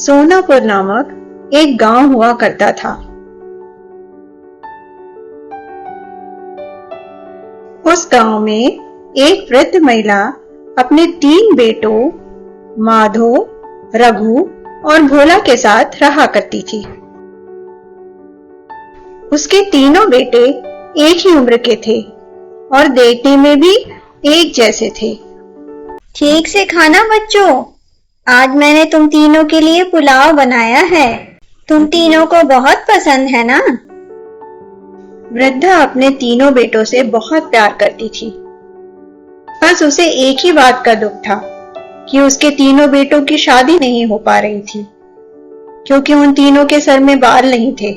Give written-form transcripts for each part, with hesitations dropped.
सोनापुर नामक एक गांव हुआ करता था। उस गांव में एक वृद्ध महिला अपने 3 बेटों माधो, रघु और भोला के साथ रहा करती थी। उसके तीनों बेटे एक ही उम्र के थे और देखने में भी एक जैसे थे। ठीक से खाना बच्चों, आज मैंने तुम तीनों के लिए पुलाव बनाया है। तुम तीनों को बहुत पसंद है ना? वृद्धा अपने तीनों बेटों से बहुत प्यार करती थी। बस उसे एक ही बात का दुख था कि उसके तीनों बेटों की शादी नहीं हो पा रही थी, क्योंकि उन तीनों के सर में बाल नहीं थे।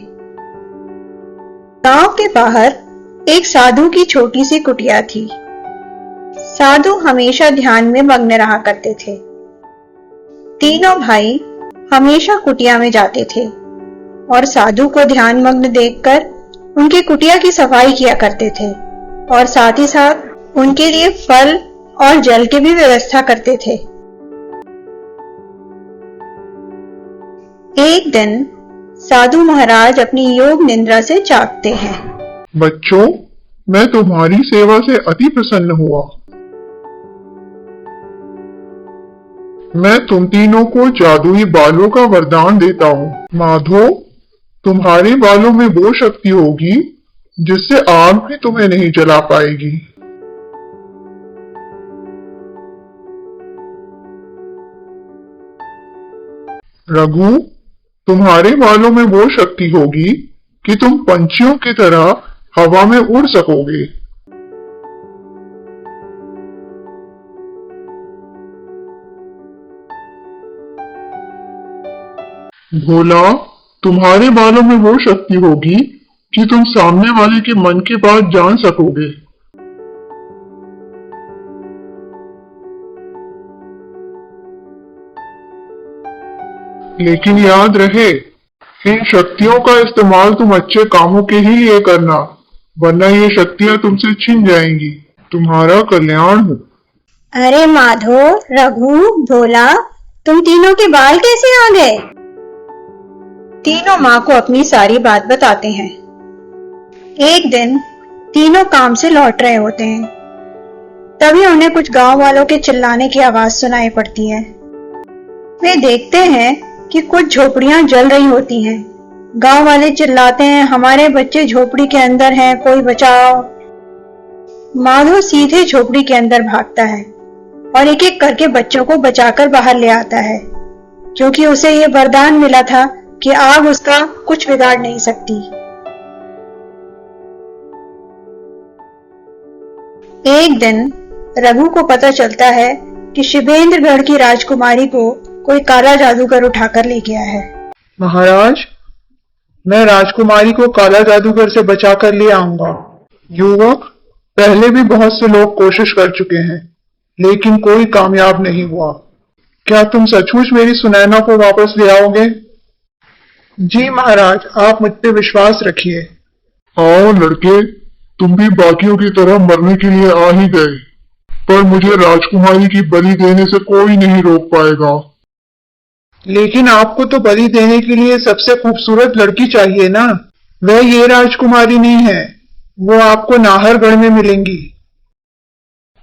गांव के बाहर एक साधु की छोटी सी कुटिया थी। साधु हमेशा ध्यान में मग्न रहा करते थे। तीनों भाई हमेशा कुटिया में जाते थे और साधु को ध्यान मग्न देखकर उनकी कुटिया की सफाई किया करते थे और साथ ही साथ उनके लिए फल और जल की भी व्यवस्था करते थे। एक दिन साधु महाराज अपनी योग निद्रा से जागते हैं। बच्चों, मैं तुम्हारी सेवा से अति प्रसन्न हुआ। मैं तुम तीनों को जादुई बालों का वरदान देता हूँ। माधो, तुम्हारे बालों में वो शक्ति होगी जिससे आग भी तुम्हें नहीं जला पाएगी। रघु, तुम्हारे बालों में वो शक्ति होगी कि तुम पंछियों की तरह हवा में उड़ सकोगे। भोला, तुम्हारे बालों में वो शक्ति होगी कि तुम सामने वाले के मन की बात जान सकोगे। लेकिन याद रहे, इन शक्तियों का इस्तेमाल तुम अच्छे कामों के ही लिए करना, वरना ये शक्तियां तुमसे छिन जाएंगी। तुम्हारा कल्याण हो। अरे माधो, रघु, भोला, तुम तीनों के बाल कैसे आ गए? तीनों माँ को अपनी सारी बात बताते हैं। एक दिन तीनों काम से लौट रहे होते हैं, तभी उन्हें कुछ गांव वालों के चिल्लाने की आवाज सुनाई पड़ती है। वे देखते हैं कि कुछ झोपड़ियां जल रही होती हैं। गांव वाले चिल्लाते हैं, हमारे बच्चे झोपड़ी के अंदर हैं, कोई बचाओ। माधो सीधे झोपड़ी के अंदर भागता है और एक एक करके बच्चों को बचाकर बाहर ले आता है, क्योंकि उसे ये वरदान मिला था कि आग उसका कुछ बिगाड़ नहीं सकती। एक दिन रघु को पता चलता है कि शिवेंद्रगढ़ की राजकुमारी को कोई काला जादूगर उठाकर ले गया है। महाराज, मैं राजकुमारी को काला जादूगर से बचाकर ले आऊंगा। युवक, पहले भी बहुत से लोग कोशिश कर चुके हैं, लेकिन कोई कामयाब नहीं हुआ। क्या तुम सचमुच मेरी सुनैना को वापस ले आओगे? जी महाराज, आप मुझ पे विश्वास रखिए। आओ लड़के, तुम भी बाकियों की तरह मरने के लिए आ ही गए, पर मुझे राजकुमारी की बलि देने से कोई नहीं रोक पाएगा। लेकिन आपको तो बलि देने के लिए सबसे खूबसूरत लड़की चाहिए ना? वह ये राजकुमारी नहीं है, वो आपको नाहरगढ़ में मिलेंगी।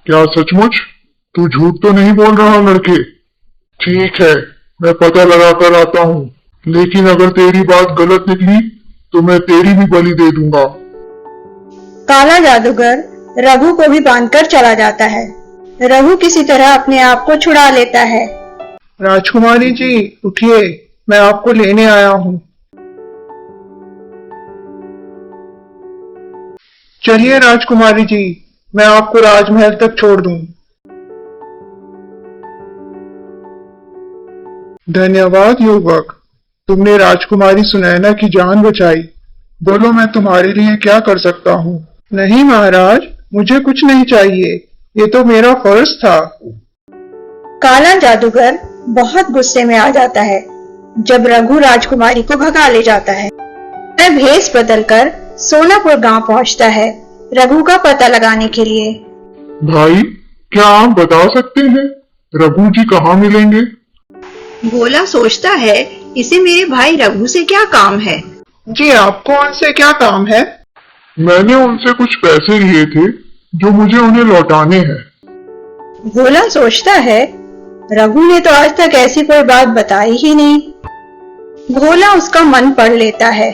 क्या सचमुच? तू झूठ तो नहीं बोल रहा लड़के? ठीक है, मैं पता लगा कर आता हूँ, लेकिन अगर तेरी बात गलत निकली तो मैं तेरी भी बलि दे दूंगा। काला जादूगर रघु को भी बांधकर चला जाता है। रघु किसी तरह अपने आप को छुड़ा लेता है। राजकुमारी जी, उठिए, मैं आपको लेने आया हूँ। चलिए राजकुमारी जी, मैं आपको राजमहल तक छोड़ दूं। धन्यवाद युवक, तुमने राजकुमारी सुनैना की जान बचाई। बोलो, मैं तुम्हारे लिए क्या कर सकता हूँ? नहीं महाराज, मुझे कुछ नहीं चाहिए, ये तो मेरा फर्ज था। काला जादूगर बहुत गुस्से में आ जाता है जब रघु राजकुमारी को भगा ले जाता है। वह भेष बदलकर सोनापुर गांव पहुंचता है रघु का पता लगाने के लिए। भाई, क्या आप बता सकते हैं रघु जी कहाँ मिलेंगे? भोला सोचता है, इसे मेरे भाई रघु से क्या काम है। जी आपको उनसे क्या काम है? मैंने उनसे कुछ पैसे लिए थे जो मुझे उन्हें लौटाने हैं। भोला सोचता है, रघु ने तो आज तक ऐसी कोई बात बताई ही नहीं। भोला उसका मन पढ़ लेता है।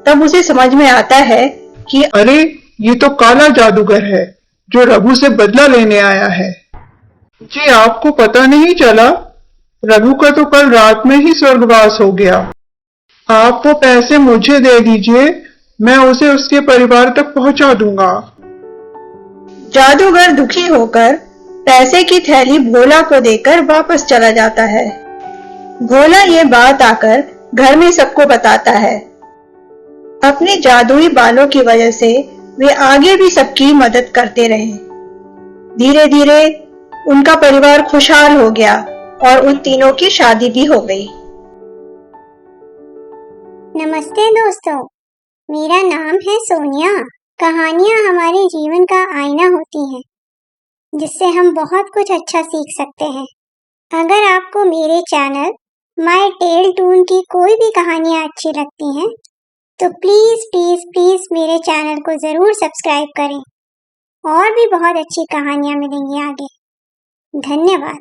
तब उसे समझ में आता है कि अरे ये तो काला जादूगर है जो रघु से बदला लेने आया है। जी आपको पता नहीं चला? रघु का तो कल रात में ही स्वर्गवास हो गया। आप वो पैसे मुझे दे दीजिए, मैं उसे उसके परिवार तक पहुंचा दूंगा। जादूगर दुखी होकर पैसे की थैली भोला को देकर वापस चला जाता है। भोला ये बात आकर घर में सबको बताता है। अपने जादुई बालों की वजह से वे आगे भी सबकी मदद करते रहे। धीरे धीरे उनका परिवार खुशहाल हो गया और उन तीनों की शादी भी हो गई। नमस्ते दोस्तों, मेरा नाम है सोनिया। कहानियाँ हमारे जीवन का आईना होती हैं, जिससे हम बहुत कुछ अच्छा सीख सकते हैं। अगर आपको मेरे चैनल माय टेल टून की कोई भी कहानियाँ अच्छी लगती हैं, तो प्लीज प्लीज प्लीज मेरे चैनल को जरूर सब्सक्राइब करें। और भी बहुत अच्छी कहानियाँ मिलेंगी आगे। धन्यवाद।